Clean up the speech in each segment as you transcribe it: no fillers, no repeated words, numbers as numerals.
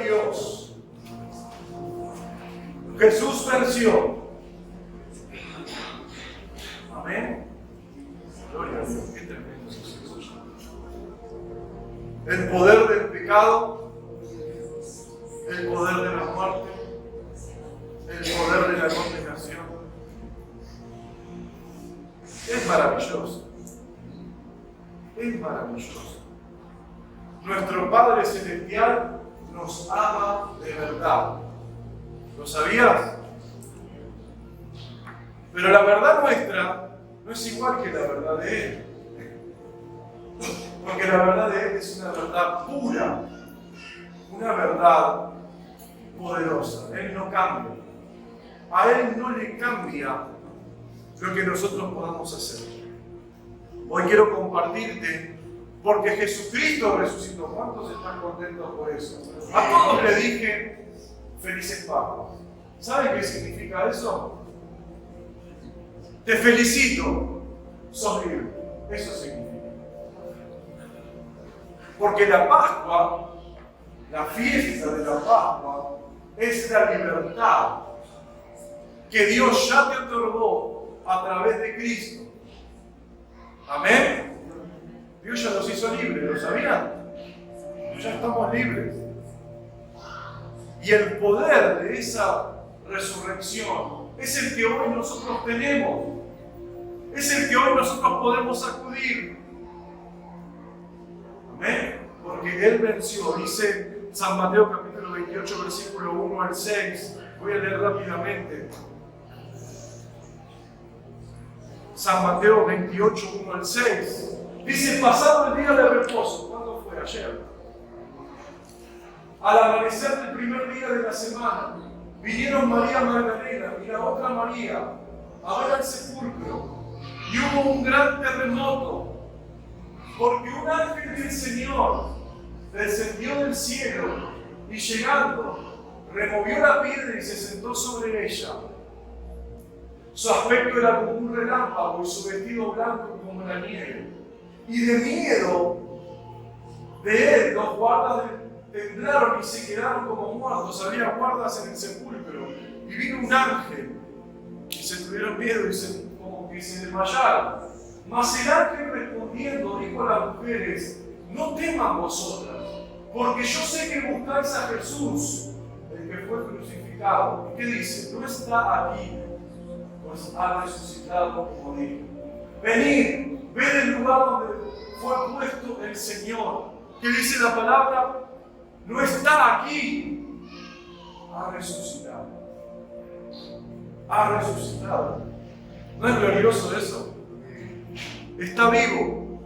Dios. Jesús venció. Amén. Gloria a Dios. Qué tremendo es Jesús. El poder del pecado, el poder de la muerte, el poder de la condenación. Es maravilloso. Es maravilloso. Nuestro Padre Celestial nos ama de verdad. ¿Lo sabías? Pero la verdad nuestra no es igual que la verdad de Él. Porque la verdad de Él es una verdad pura, una verdad poderosa. Él no cambia. A Él no le cambia lo que nosotros podamos hacer. Hoy quiero compartirte, porque Jesucristo resucitó. ¿Cuántos están contentos por eso? A todos le dije, felices Pascuas. ¿Saben qué significa eso? Te felicito, sos libre. Eso significa. Porque la Pascua, la fiesta de la Pascua, es la libertad que Dios ya te otorgó a través de Cristo. Amén. Dios ya nos hizo libres, ¿lo sabían? Ya estamos libres. Y el poder de esa resurrección es el que hoy nosotros tenemos. Es el que hoy nosotros podemos acudir. Amén. Porque Él venció. Dice San Mateo capítulo 28, versículo 1 al 6. Voy a leer rápidamente. San Mateo 28, 1 al 6. Dice, pasado el día de reposo. ¿Cuándo fue? Ayer. Al amanecer del primer día de la semana, vinieron María Magdalena y la otra María a ver al sepulcro. Y hubo un gran terremoto, porque un ángel del Señor descendió del cielo y llegando, removió la piedra y se sentó sobre ella. Su aspecto era como un relámpago y su vestido blanco como la nieve. Y de miedo de él, los guardas temblaron y se quedaron como muertos. Había guardas en el sepulcro. Y vino un ángel y se tuvieron miedo y como que se desmayaron. Mas el ángel respondiendo dijo a las mujeres: no teman vosotras, porque yo sé que buscáis a Jesús, el que fue crucificado. ¿Y qué dice? No está aquí, pues ha resucitado como dijo. Venid, ved el lugar donde fue puesto el Señor. ¿Qué dice la palabra? No está aquí, ha resucitado. Ha resucitado. ¿No es glorioso eso? Está vivo.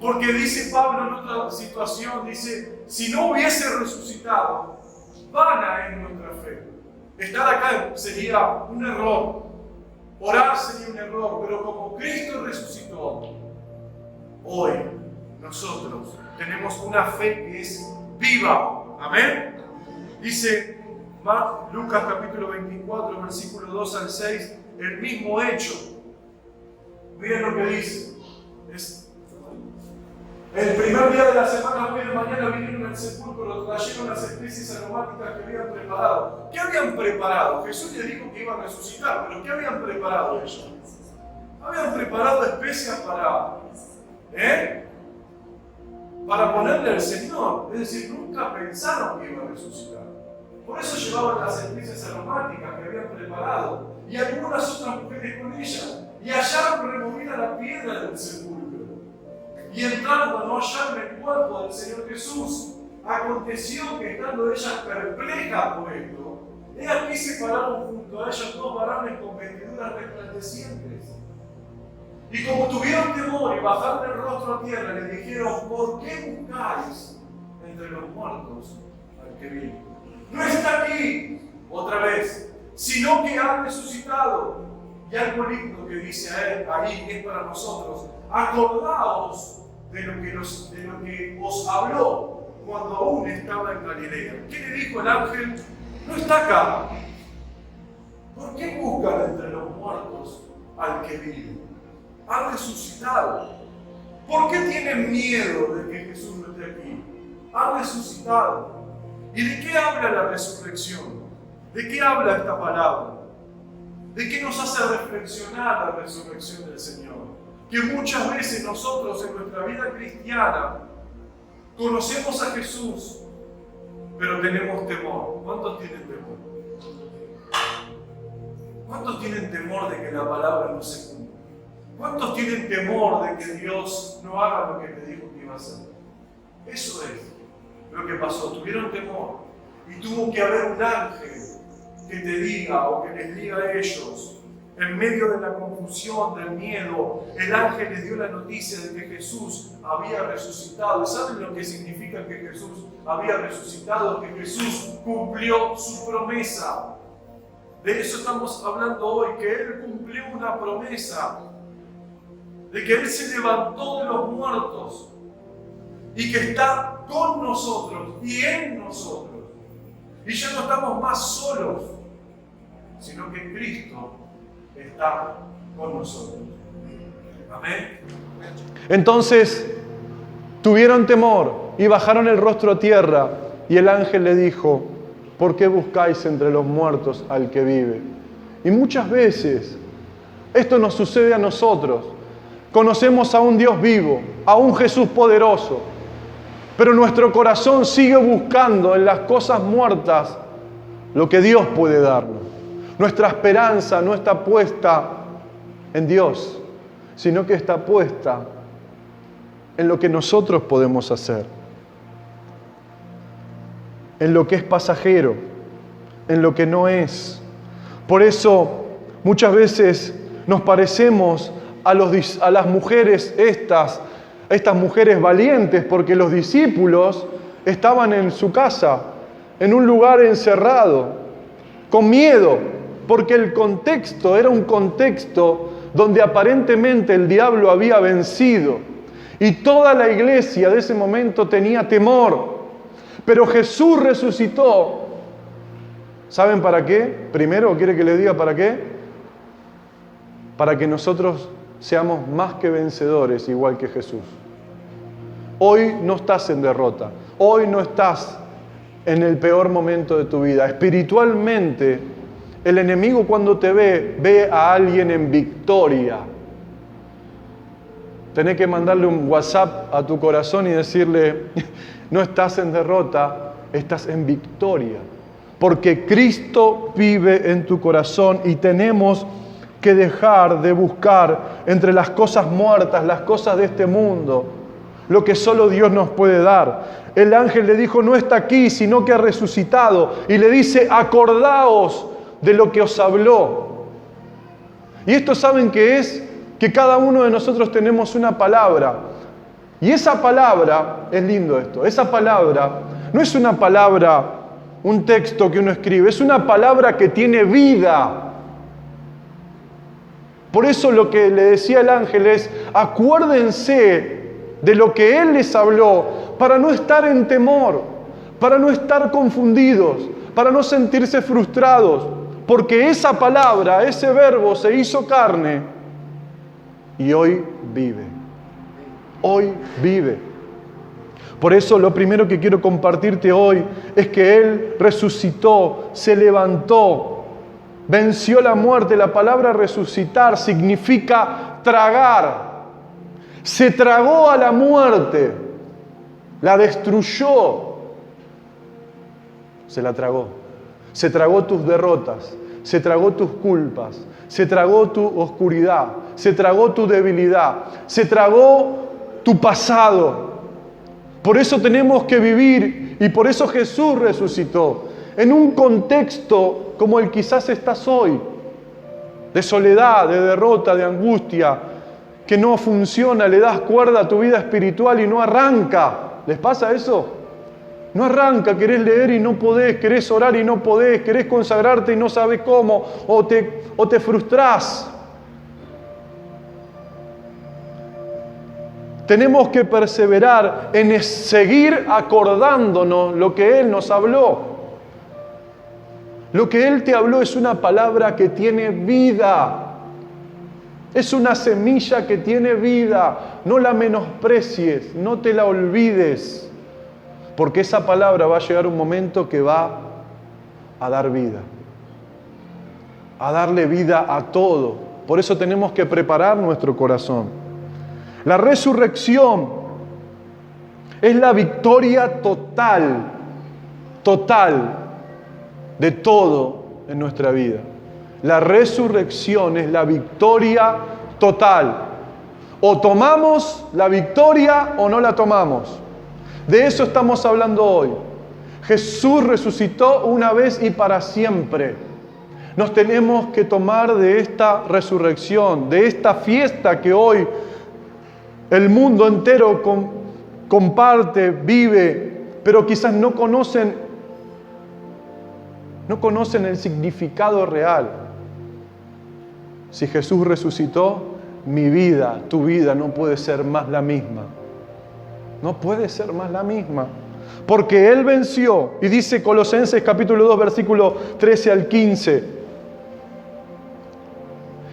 Porque dice Pablo en otra situación, dice, si no hubiese resucitado, vana es nuestra fe. Estar acá sería un error. Orar sería un error, pero como Cristo resucitó, hoy nosotros tenemos una fe que es viva. Amén. Dice Lucas capítulo 24, versículo 2 al 6, el mismo hecho. Miren lo que dice. El primer día de la semana, hoy de mañana, vinieron al sepulcro, trajeron las especies aromáticas que habían preparado. ¿Qué habían preparado? Jesús les dijo que iba a resucitar, pero ¿qué habían preparado ellos? Habían preparado especias para ponerle al Señor. Es decir, nunca pensaron que iba a resucitar. Por eso llevaban las especies aromáticas que habían preparado y algunas otras mujeres con ellas. Y hallaron removida la piedra del sepulcro. Y entrando no hallaron el cuerpo del Señor Jesús. Aconteció que estando ellas perplejas por esto, he aquí se pararon junto a ellas dos varones con vestiduras resplandecientes. Y como tuvieron temor y bajaron el rostro a tierra, le dijeron: ¿por qué buscáis entre los muertos al que vino? No está aquí, otra vez, sino que ha resucitado. Y algo lindo que dice a él ahí, que es para nosotros: acordaos de lo que os habló cuando aún estaba en Galilea. ¿Qué le dijo el ángel? No está acá. ¿Por qué buscan entre los muertos al que vive? Ha resucitado. ¿Por qué tienen miedo de que Jesús no esté aquí? Ha resucitado. ¿Y de qué habla la resurrección? ¿De qué habla esta palabra? ¿De qué nos hace reflexionar la resurrección del Señor? Que muchas veces nosotros en nuestra vida cristiana conocemos a Jesús, pero tenemos temor. ¿Cuántos tienen temor? ¿Cuántos tienen temor de que la palabra no se cumpla? ¿Cuántos tienen temor de que Dios no haga lo que te dijo que iba a hacer? Eso es lo que pasó. Tuvieron temor y tuvo que haber un ángel que te diga o que les diga a ellos, en medio de la confusión, del miedo, el ángel les dio la noticia de que Jesús había resucitado. ¿Saben lo que significa que Jesús había resucitado? Que Jesús cumplió su promesa. De eso estamos hablando hoy, que Él cumplió una promesa, de que Él se levantó de los muertos y que está con nosotros y en nosotros. Y ya no estamos más solos, sino que Cristo está con nosotros. Amén. Entonces tuvieron temor y bajaron el rostro a tierra, y el ángel le dijo: ¿por qué buscáis entre los muertos al que vive? Y muchas veces esto nos sucede a nosotros. Conocemos a un Dios vivo, a un Jesús poderoso, pero nuestro corazón sigue buscando en las cosas muertas lo que Dios puede darnos. Nuestra esperanza no está puesta en Dios, sino que está puesta en lo que nosotros podemos hacer, en lo que es pasajero, en lo que no es. Por eso muchas veces nos parecemos a las mujeres estas mujeres valientes, porque los discípulos estaban en su casa, en un lugar encerrado, con miedo, porque el contexto era un contexto donde aparentemente el diablo había vencido y toda la iglesia de ese momento tenía temor. Pero Jesús resucitó. ¿Saben para qué? Primero, ¿quiere que les diga para qué? Para que nosotros seamos más que vencedores, igual que Jesús. Hoy no estás en derrota. Hoy no estás en el peor momento de tu vida. Espiritualmente, el enemigo cuando te ve a alguien en victoria. Tenés que mandarle un WhatsApp a tu corazón y decirle: no estás en derrota, estás en victoria. Porque Cristo vive en tu corazón y tenemos que dejar de buscar entre las cosas muertas, las cosas de este mundo, lo que solo Dios nos puede dar. El ángel le dijo: no está aquí, sino que ha resucitado. Y le dice: acordaos de lo que os habló. Y esto, ¿saben qué es? Que cada uno de nosotros tenemos una palabra. Y esa palabra, es lindo esto, esa palabra no es una palabra, un texto que uno escribe, es una palabra que tiene vida. Por eso lo que le decía el ángel es: acuérdense de lo que Él les habló, para no estar en temor, para no estar confundidos, para no sentirse frustrados, porque esa palabra, ese verbo se hizo carne y hoy vive. Hoy vive. Por eso lo primero que quiero compartirte hoy es que Él resucitó, se levantó, venció la muerte. La palabra resucitar significa tragar. Se tragó a la muerte, la destruyó, se la tragó. Se tragó tus derrotas, se tragó tus culpas, se tragó tu oscuridad, se tragó tu debilidad, se tragó tu pasado. Por eso tenemos que vivir, y por eso Jesús resucitó, en un contexto como el quizás estás hoy, de soledad, de derrota, de angustia, que no funciona, le das cuerda a tu vida espiritual y no arranca. ¿Les pasa eso? No arranca, querés leer y no podés, querés orar y no podés, querés consagrarte y no sabés cómo, o te frustrás. Tenemos que perseverar en seguir acordándonos lo que Él nos habló. Lo que Él te habló es una palabra que tiene vida. Es una semilla que tiene vida. No la menosprecies, no te la olvides. porque esa palabra va a llegar un momento que va a dar vida, a darle vida a todo. Por eso tenemos que preparar nuestro corazón. La resurrección es la victoria total de todo en nuestra vida. La resurrección es la victoria total. O tomamos la victoria o no la tomamos. De eso estamos hablando hoy. Jesús resucitó una vez y para siempre. Nos tenemos que tomar de esta resurrección, de esta fiesta que hoy el mundo entero comparte, vive, pero quizás no conocen el significado real. Si Jesús resucitó, mi vida, tu vida no puede ser más la misma. No puede ser más la misma. Porque Él venció, y dice Colosenses capítulo 2, versículo 13 al 15.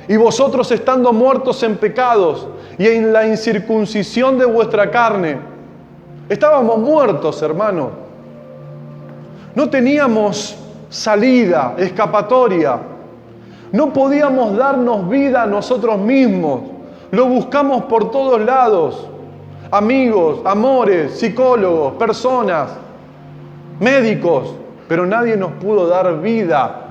Y vosotros estando muertos en pecados y en la incircuncisión de vuestra carne. Estábamos muertos, hermano. No teníamos salida, escapatoria. No podíamos darnos vida a nosotros mismos. Lo buscamos por todos lados. Amigos, amores, psicólogos, personas, médicos, pero nadie nos pudo dar vida.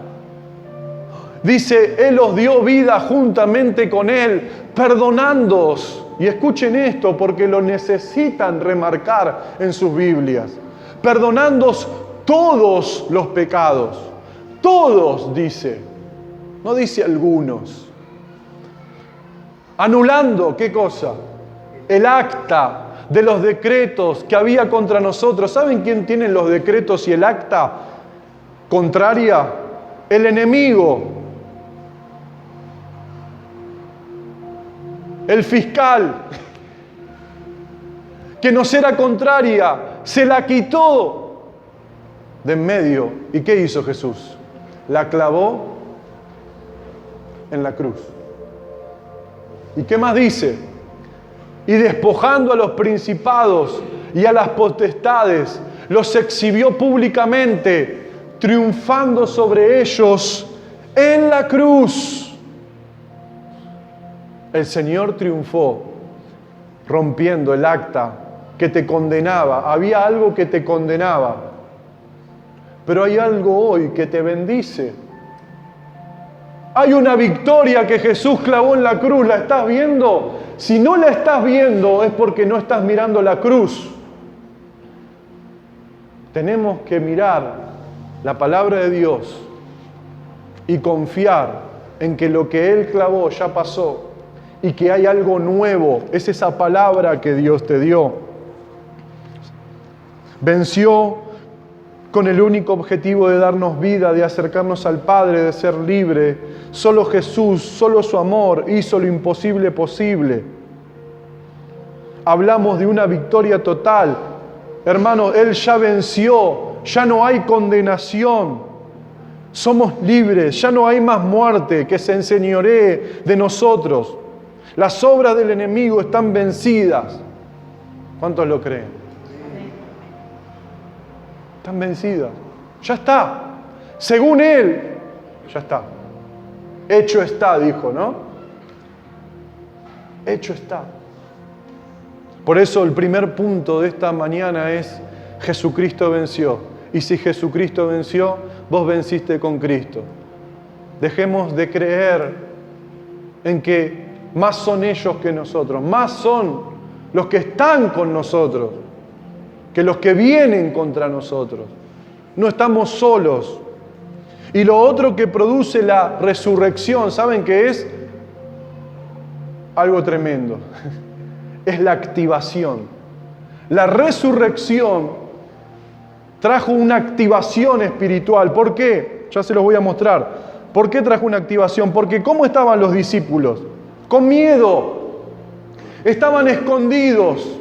Dice, Él os dio vida juntamente con Él, perdonándoos. Y escuchen esto porque lo necesitan remarcar en sus Biblias. Perdonándoos todos los pecados. Todos, dice. No dice algunos. Anulando, ¿qué cosa? El acta de los decretos que había contra nosotros. ¿Saben quién tiene los decretos y el acta contraria? El enemigo. El fiscal. Que nos era contraria. Se la quitó de en medio. ¿Y qué hizo Jesús? La clavó en la cruz. ¿Y qué más dice? Y despojando a los principados y a las potestades, los exhibió públicamente, triunfando sobre ellos en la cruz. El Señor triunfó, rompiendo el acta que te condenaba. Había algo que te condenaba, pero hay algo hoy que te bendice. Hay una victoria que Jesús clavó en la cruz. ¿La estás viendo? Si no la estás viendo es porque no estás mirando la cruz. Tenemos que mirar la palabra de Dios y confiar en que lo que Él clavó ya pasó y que hay algo nuevo. Es esa palabra que Dios te dio. Venció con el único objetivo de darnos vida, de acercarnos al Padre, de ser libre. Solo Jesús, solo su amor hizo lo imposible posible. Hablamos de una victoria total. Hermano, Él ya venció, ya no hay condenación. Somos libres, ya no hay más muerte que se enseñoree de nosotros. Las obras del enemigo están vencidas. ¿Cuántos lo creen? Están vencidas. Ya está. Según Él, ya está. Hecho está, dijo, ¿no? Hecho está. Por eso el primer punto de esta mañana es Jesucristo venció. Y si Jesucristo venció, vos venciste con Cristo. Dejemos de creer en que más son ellos que nosotros, más son los que están con nosotros que los que vienen contra nosotros. No estamos solos. Y lo otro que produce la resurrección, ¿saben qué es? Algo tremendo. Es la activación. La resurrección trajo una activación espiritual. ¿Por qué? Ya se los voy a mostrar. ¿Por qué trajo una activación? Porque ¿cómo estaban los discípulos? Con miedo. Estaban escondidos.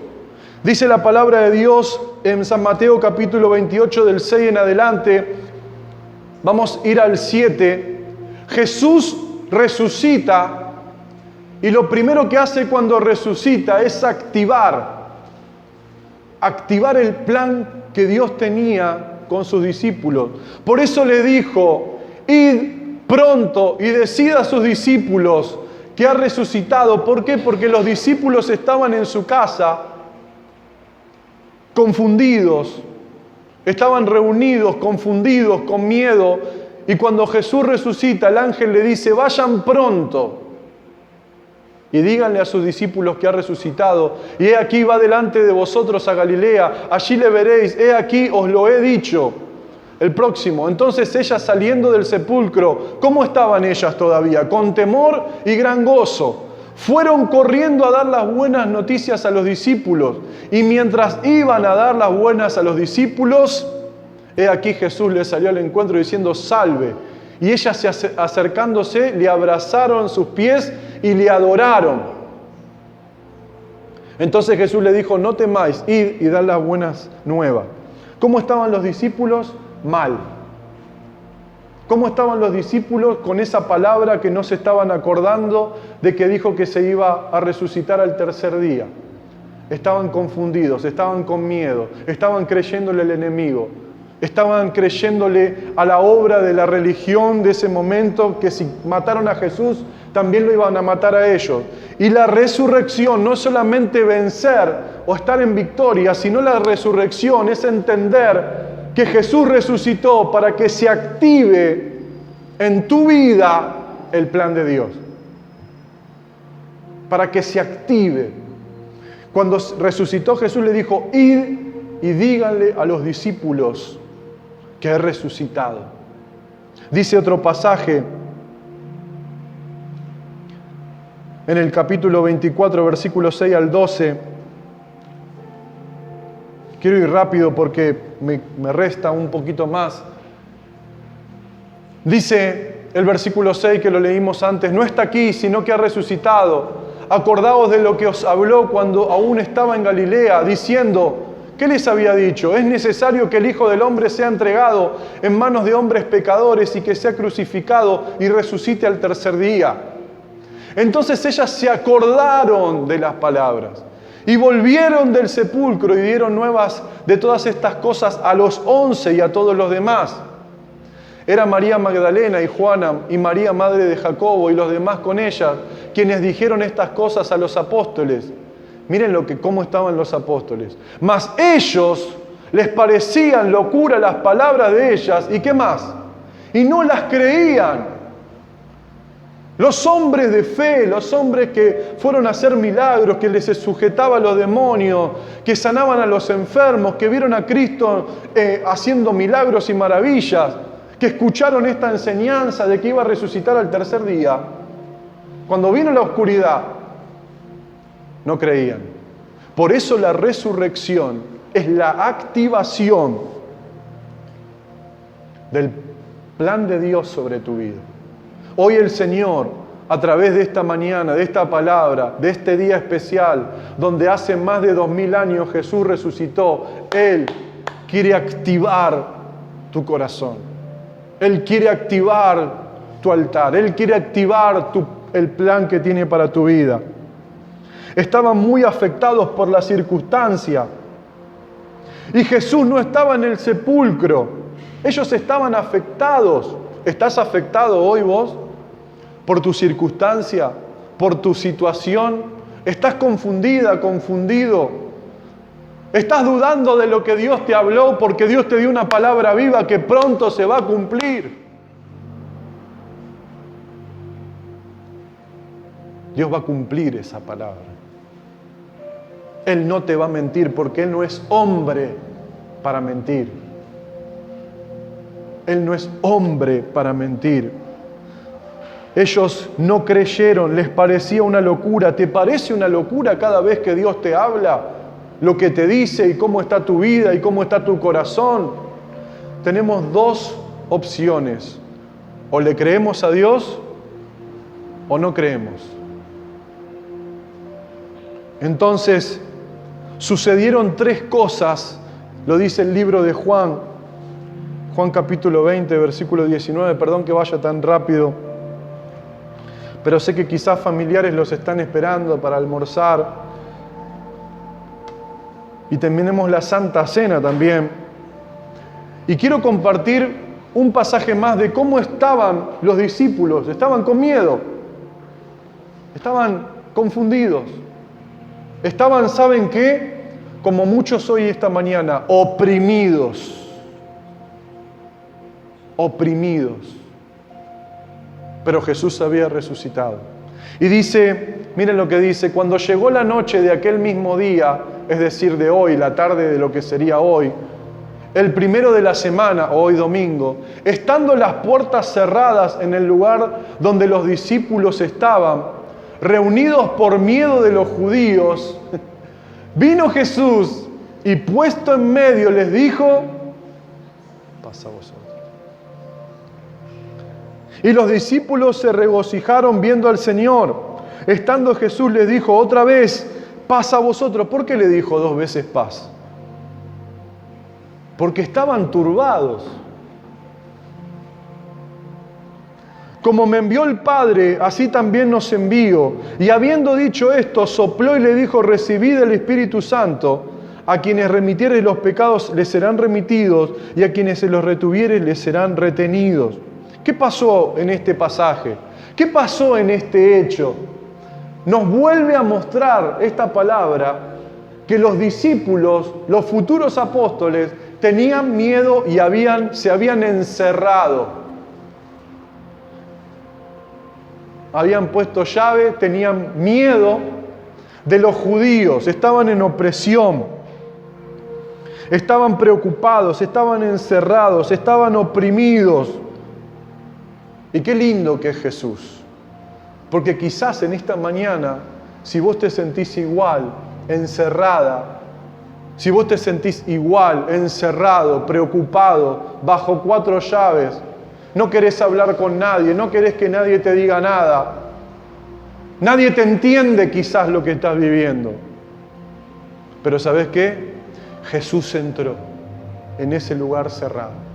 Dice la palabra de Dios en San Mateo capítulo 28 del 6 en adelante. Vamos a ir al 7. Jesús resucita y lo primero que hace cuando resucita es activar activar el plan que Dios tenía con sus discípulos. Por eso le dijo, id pronto y decid a sus discípulos que ha resucitado. ¿Por qué? Porque los discípulos estaban en su casa confundidos, estaban reunidos, confundidos, con miedo. Y cuando Jesús resucita, el ángel le dice, vayan pronto y díganle a sus discípulos que ha resucitado. Y he aquí va delante de vosotros a Galilea, allí le veréis, he aquí os lo he dicho. El próximo. Entonces ellas saliendo del sepulcro, ¿cómo estaban ellas todavía? Con temor y gran gozo. Fueron corriendo a dar las buenas noticias a los discípulos. Y mientras iban a dar las buenas a los discípulos, he aquí Jesús les salió al encuentro diciendo, salve. Y ellas acercándose, le abrazaron sus pies y le adoraron. Entonces Jesús le dijo, no temáis, id y dad las buenas nuevas. ¿Cómo estaban los discípulos? Mal. ¿Cómo estaban los discípulos con esa palabra que no se estaban acordando de que dijo que se iba a resucitar al tercer día? Estaban confundidos, estaban con miedo, estaban creyéndole al enemigo, estaban creyéndole a la obra de la religión de ese momento, que si mataron a Jesús, también lo iban a matar a ellos. Y la resurrección no es solamente vencer o estar en victoria, sino la resurrección es entender que Jesús resucitó para que se active en tu vida el plan de Dios. Para que se active. Cuando resucitó Jesús le dijo, id y díganle a los discípulos que he resucitado. Dice otro pasaje en el capítulo 24, versículos 6 al 12. Quiero ir rápido porque me resta un poquito más. Dice el versículo 6 que lo leímos antes, no está aquí, sino que ha resucitado. Acordaos de lo que os habló cuando aún estaba en Galilea, diciendo, ¿qué les había dicho? Es necesario que el Hijo del Hombre sea entregado en manos de hombres pecadores y que sea crucificado y resucite al tercer día. Entonces ellas se acordaron de las palabras. Y volvieron del sepulcro y dieron nuevas de todas estas cosas a los 11 y a todos los demás. Era María Magdalena y Juana y María, madre de Jacobo, y los demás con ella, quienes dijeron estas cosas a los apóstoles. Miren cómo estaban los apóstoles. Mas ellos les parecían locura las palabras de ellas. ¿Y qué más? Y no las creían. Los hombres de fe, los hombres que fueron a hacer milagros, que les sujetaba a los demonios, que sanaban a los enfermos, que vieron a Cristo haciendo milagros y maravillas, que escucharon esta enseñanza de que iba a resucitar al tercer día, cuando vino la oscuridad, no creían. Por eso la resurrección es la activación del plan de Dios sobre tu vida. Hoy el Señor, a través de esta mañana, de esta palabra, de este día especial, donde hace más de 2000 años Jesús resucitó, Él quiere activar tu corazón. Él quiere activar tu altar. Él quiere activar el plan que tiene para tu vida. Estaban muy afectados por la circunstancia. Y Jesús no estaba en el sepulcro. Ellos estaban afectados. ¿Estás afectado hoy vos? ¿Por tu circunstancia? ¿Por tu situación? ¿Estás confundida, confundido? ¿Estás dudando de lo que Dios te habló porque Dios te dio una palabra viva que pronto se va a cumplir? Dios va a cumplir esa palabra. Él no te va a mentir porque Él no es hombre para mentir. Él no es hombre para mentir. Ellos no creyeron, les parecía una locura. ¿Te parece una locura cada vez que Dios te habla? Lo que te dice y cómo está tu vida y cómo está tu corazón. Tenemos dos opciones. O le creemos a Dios o no creemos. Entonces, sucedieron tres cosas, lo dice el libro de Juan capítulo 20, versículo 19, perdón que vaya tan rápido, pero sé que quizás familiares los están esperando para almorzar. y tenemos la Santa Cena también. Y quiero compartir un pasaje más de cómo estaban los discípulos. Estaban con miedo, estaban confundidos, estaban, ¿saben qué? Como muchos hoy esta mañana, oprimidos. Pero Jesús había resucitado. Y dice, miren lo que dice, cuando llegó la noche de aquel mismo día, es decir, de hoy, la tarde de lo que sería hoy, el primero de la semana, o hoy domingo, estando las puertas cerradas en el lugar donde los discípulos estaban, reunidos por miedo de los judíos, vino Jesús y puesto en medio les dijo, pasa vosotros. Y los discípulos se regocijaron viendo al Señor. Estando Jesús les dijo otra vez, paz a vosotros. ¿Por qué le dijo 2 veces paz? Porque estaban turbados. Como me envió el Padre, así también nos envío. Y habiendo dicho esto, sopló y le dijo, recibid el Espíritu Santo. A quienes remitiereis los pecados les serán remitidos, y a quienes se los retuviereis les serán retenidos. ¿Qué pasó en este pasaje? ¿Qué pasó en este hecho? Nos vuelve a mostrar esta palabra que los discípulos, los futuros apóstoles, tenían miedo y se habían encerrado. Habían puesto llave, tenían miedo de los judíos, estaban en opresión, estaban preocupados, estaban encerrados, estaban oprimidos. Y qué lindo que es Jesús. Porque quizás en esta mañana, si vos te sentís igual, encerrada, si vos te sentís igual, encerrado, preocupado, bajo 4 llaves, no querés hablar con nadie, no querés que nadie te diga nada, nadie te entiende quizás lo que estás viviendo. Pero ¿sabés qué? Jesús entró en ese lugar cerrado.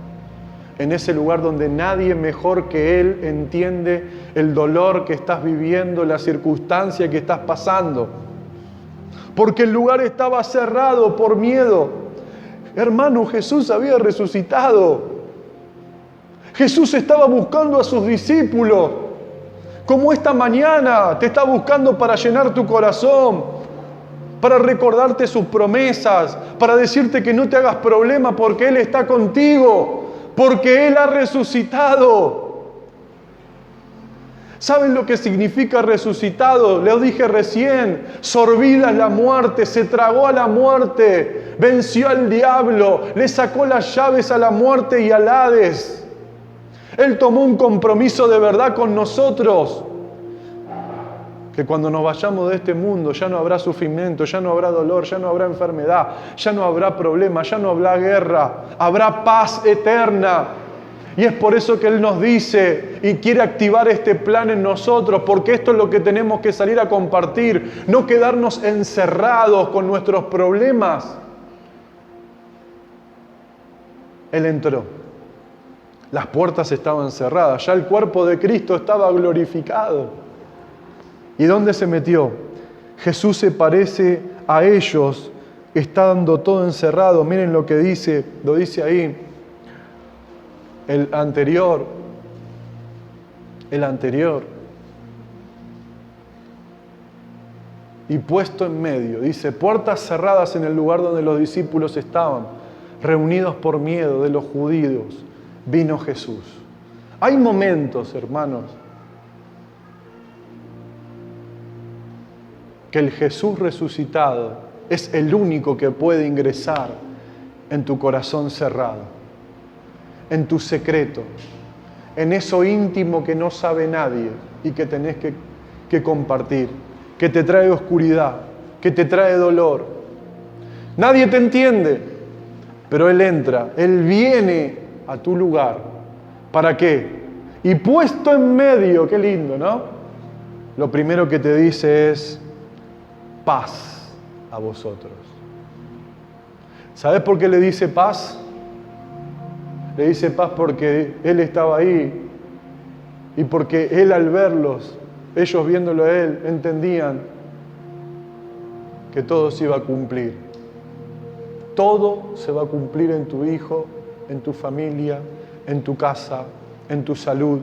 En ese lugar donde nadie mejor que Él entiende el dolor que estás viviendo, la circunstancia que estás pasando. Porque el lugar estaba cerrado por miedo. Hermano, Jesús había resucitado. Jesús estaba buscando a sus discípulos. Como esta mañana te está buscando para llenar tu corazón, para recordarte sus promesas, para decirte que no te hagas problema porque Él está contigo. Porque Él ha resucitado. ¿Saben lo que significa resucitado? Les dije recién, sorbida es la muerte, se tragó a la muerte, venció al diablo, le sacó las llaves a la muerte y al Hades. Él tomó un compromiso de verdad con nosotros. Que cuando nos vayamos de este mundo ya no habrá sufrimiento, ya no habrá dolor, ya no habrá enfermedad, ya no habrá problema, ya no habrá guerra, habrá paz eterna. Y es por eso que Él nos dice y quiere activar este plan en nosotros, porque esto es lo que tenemos que salir a compartir, no quedarnos encerrados con nuestros problemas. Él entró, las puertas estaban cerradas, ya el cuerpo de Cristo estaba glorificado. ¿Y dónde se metió? Jesús se parece a ellos, estando todo encerrado. Miren lo que dice, lo dice ahí. El anterior. Y puesto en medio, dice, puertas cerradas en el lugar donde los discípulos estaban, reunidos por miedo de los judíos, vino Jesús. Hay momentos, hermanos, que el Jesús resucitado es el único que puede ingresar en tu corazón cerrado, en tu secreto, en eso íntimo que no sabe nadie y que tenés que compartir, que te trae oscuridad, que te trae dolor. Nadie te entiende, pero Él entra, Él viene a tu lugar. ¿Para qué? Y puesto en medio, qué lindo, ¿no? Lo primero que te dice es, paz a vosotros. ¿Sabes por qué le dice paz? Le dice paz porque Él estaba ahí y porque Él al verlos, ellos viéndolo a Él, entendían que todo se iba a cumplir. todo se va a cumplir en tu hijo, en tu familia, en tu casa, en tu salud.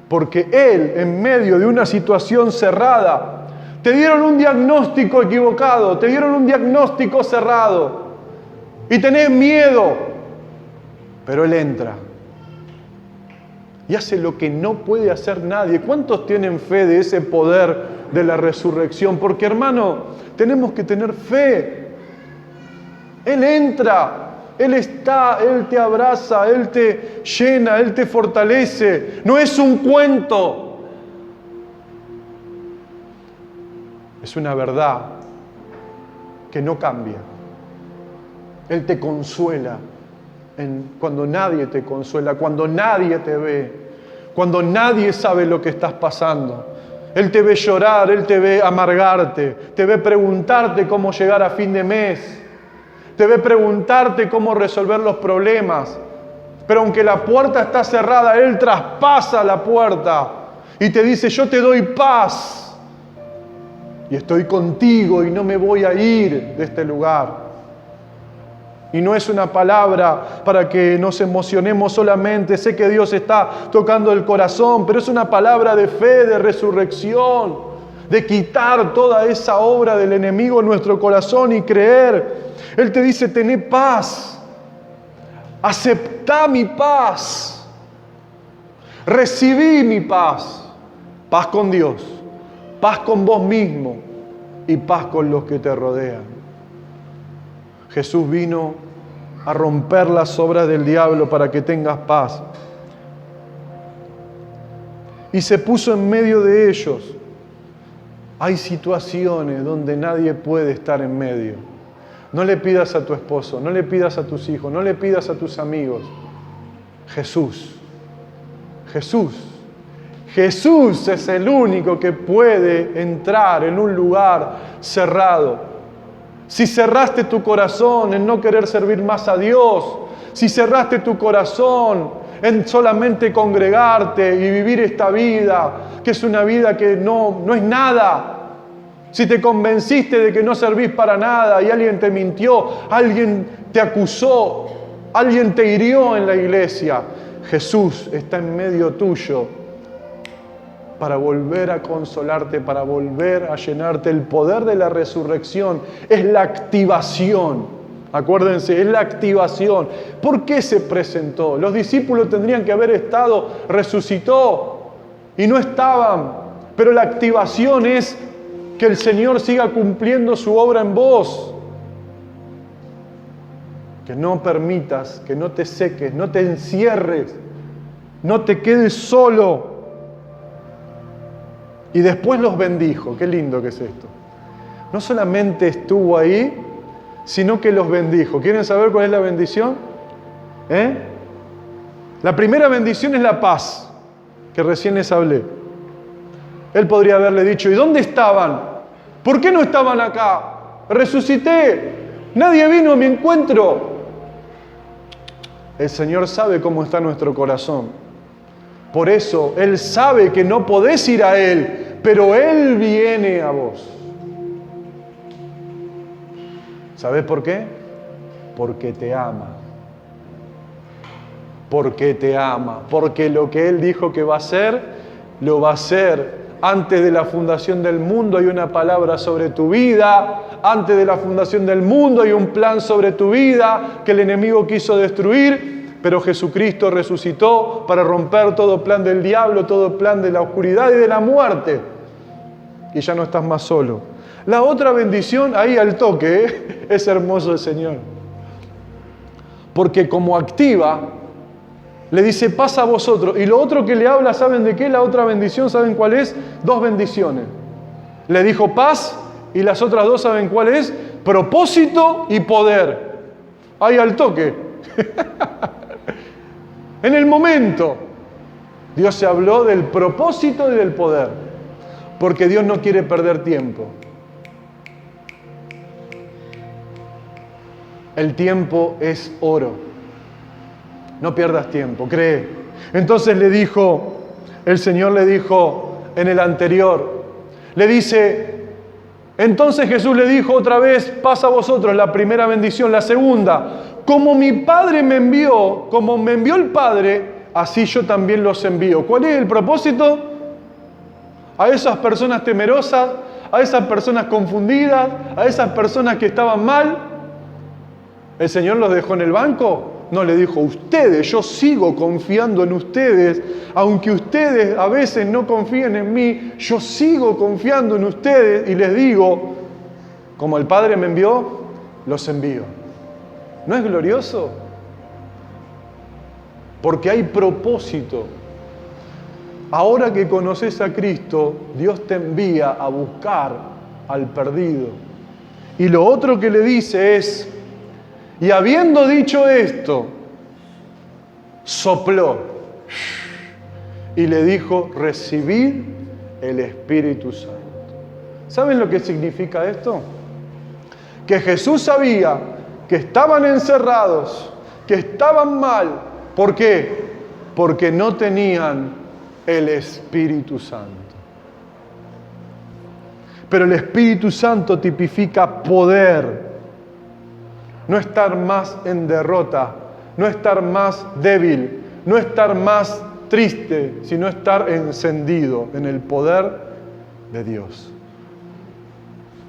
Porque Él, en medio de una situación cerrada, te dieron un diagnóstico equivocado, te dieron un diagnóstico cerrado y tenés miedo, pero Él entra y hace lo que no puede hacer nadie. ¿Cuántos tienen fe de ese poder de la resurrección? Porque, hermano, tenemos que tener fe. Él entra, Él está, Él te abraza, Él te llena, Él te fortalece. No es un cuento. Es una verdad que no cambia. Él te consuela cuando nadie te consuela, cuando nadie te ve, cuando nadie sabe lo que estás pasando. Él te ve llorar, Él te ve amargarte, te ve preguntarte cómo llegar a fin de mes, te ve preguntarte cómo resolver los problemas. Pero aunque la puerta está cerrada, Él traspasa la puerta y te dice: yo te doy paz y estoy contigo y no me voy a ir de este lugar. Y no es una palabra para que nos emocionemos solamente. Sé que Dios está tocando el corazón, pero es una palabra de fe, de resurrección, de quitar toda esa obra del enemigo en nuestro corazón y creer. Él te dice: tené paz, aceptá mi paz, recibí mi paz. Paz con Dios, paz con vos mismo y paz con los que te rodean. Jesús vino a romper las obras del diablo para que tengas paz. Y se puso en medio de ellos. Hay situaciones donde nadie puede estar en medio. No le pidas a tu esposo, no le pidas a tus hijos, no le pidas a tus amigos. Jesús. Jesús. Jesús es el único que puede entrar en un lugar cerrado. Si cerraste tu corazón en no querer servir más a Dios, si cerraste tu corazón en solamente congregarte y vivir esta vida, que es una vida que no es nada, si te convenciste de que no servís para nada y alguien te mintió, alguien te acusó, alguien te hirió en la iglesia, Jesús está en medio tuyo para volver a consolarte, para volver a llenarte. El poder de la resurrección es la activación. Acuérdense, es la activación. ¿Por qué se presentó? Los discípulos tendrían que haber estado, resucitó, y no estaban. Pero la activación es que el Señor siga cumpliendo su obra en vos. Que no permitas, que no te seques, no te encierres, no te quedes solo. Y después los bendijo. Qué lindo que es esto. No solamente estuvo ahí, sino que los bendijo. ¿Quieren saber cuál es la bendición? La primera bendición es la paz, que recién les hablé. Él podría haberle dicho: ¿y dónde estaban? ¿Por qué no estaban acá? Resucité. Nadie vino a mi encuentro. El Señor sabe cómo está nuestro corazón. Por eso Él sabe que no podés ir a Él, pero Él viene a vos. ¿Sabés por qué? Porque te ama. Porque te ama. Porque lo que Él dijo que va a hacer, lo va a hacer. Antes de la fundación del mundo hay una palabra sobre tu vida. Antes de la fundación del mundo hay un plan sobre tu vida que el enemigo quiso destruir. Pero Jesucristo resucitó para romper todo plan del diablo, todo plan de la oscuridad y de la muerte. Y ya no estás más solo. La otra bendición, ahí al toque, es hermoso el Señor. Porque como activa, le dice: paz a vosotros. Y lo otro que le habla, ¿saben de qué? La otra bendición, ¿saben cuál es? 2 bendiciones. Le dijo paz y las otras 2, ¿saben cuál es? Propósito y poder. Ahí al toque. En el momento, Dios se habló del propósito y del poder, porque Dios no quiere perder tiempo. El tiempo es oro. No pierdas tiempo, cree. Entonces el Señor le dijo en el anterior, le dice: Entonces Jesús le dijo otra vez, pasa a vosotros la primera bendición, la segunda. Como mi Padre me envió, como me envió el Padre, así yo también los envío. ¿Cuál es el propósito? A esas personas temerosas, a esas personas confundidas, a esas personas que estaban mal. ¿El Señor los dejó en el banco? No, le dijo, ustedes, yo sigo confiando en ustedes, aunque ustedes a veces no confíen en mí, yo sigo confiando en ustedes y les digo, como el Padre me envió, los envío. ¿No es glorioso? Porque hay propósito. Ahora que conoces a Cristo, Dios te envía a buscar al perdido. Y lo otro que le dice es, y habiendo dicho esto, sopló y le dijo, recibid el Espíritu Santo. ¿Saben lo que significa esto? Que Jesús sabía que estaban encerrados, que estaban mal. ¿Por qué? Porque no tenían el Espíritu Santo. Pero el Espíritu Santo tipifica poder. No estar más en derrota, no estar más débil, no estar más triste, sino estar encendido en el poder de Dios.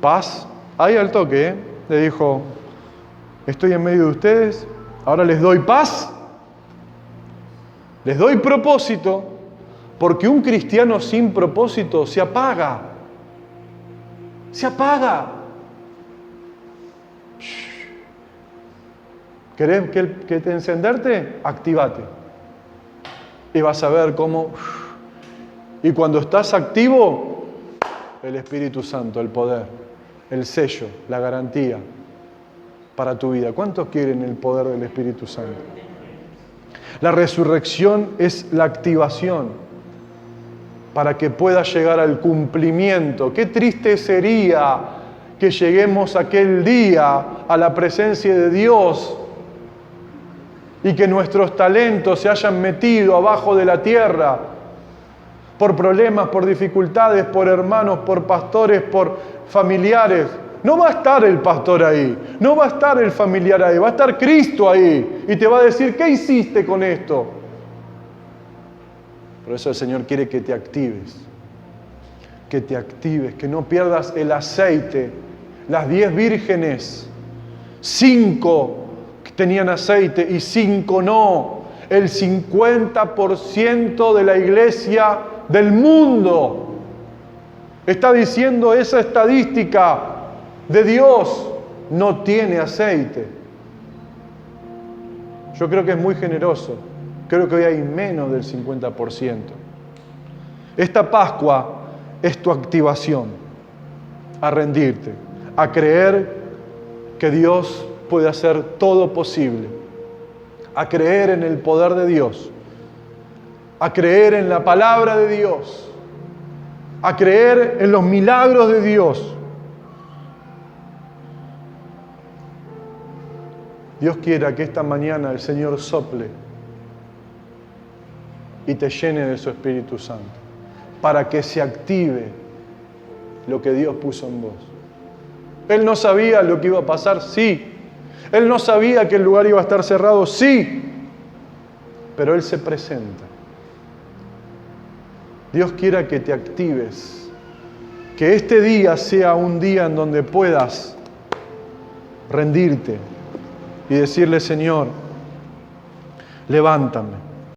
Paz, ahí al toque, le dijo, estoy en medio de ustedes, ahora les doy paz, les doy propósito, porque un cristiano sin propósito se apaga. Se apaga. ¿Querés que te encenderte? Activate. Y vas a ver cómo... Y cuando estás activo, el Espíritu Santo, el poder, el sello, la garantía para tu vida. ¿Cuántos quieren el poder del Espíritu Santo? La resurrección es la activación para que pueda llegar al cumplimiento. Qué triste sería que lleguemos aquel día a la presencia de Dios y que nuestros talentos se hayan metido abajo de la tierra por problemas, por dificultades, por hermanos, por pastores, por familiares. No va a estar el pastor ahí, no va a estar el familiar ahí, va a estar Cristo ahí y te va a decir, ¿qué hiciste con esto? Por eso el Señor quiere que te actives, que no pierdas el aceite. Las 10 vírgenes, 5 tenían aceite y 5 no. El 50% de la iglesia del mundo está diciendo esa estadística de Dios, no tiene aceite. Yo creo que es muy generoso. Creo que hoy hay menos del 50%. Esta Pascua es tu activación a rendirte, a creer que Dios puede hacer todo posible, a creer en el poder de Dios, a creer en la palabra de Dios, a creer en los milagros de Dios. Dios quiera que esta mañana el Señor sople y te llene de su Espíritu Santo, para que se active lo que Dios puso en vos. Él no sabía lo que iba a pasar, sí. Él no sabía que el lugar iba a estar cerrado, sí. Pero Él se presenta. Dios quiera que te actives, que este día sea un día en donde puedas rendirte y decirle, Señor, levántame.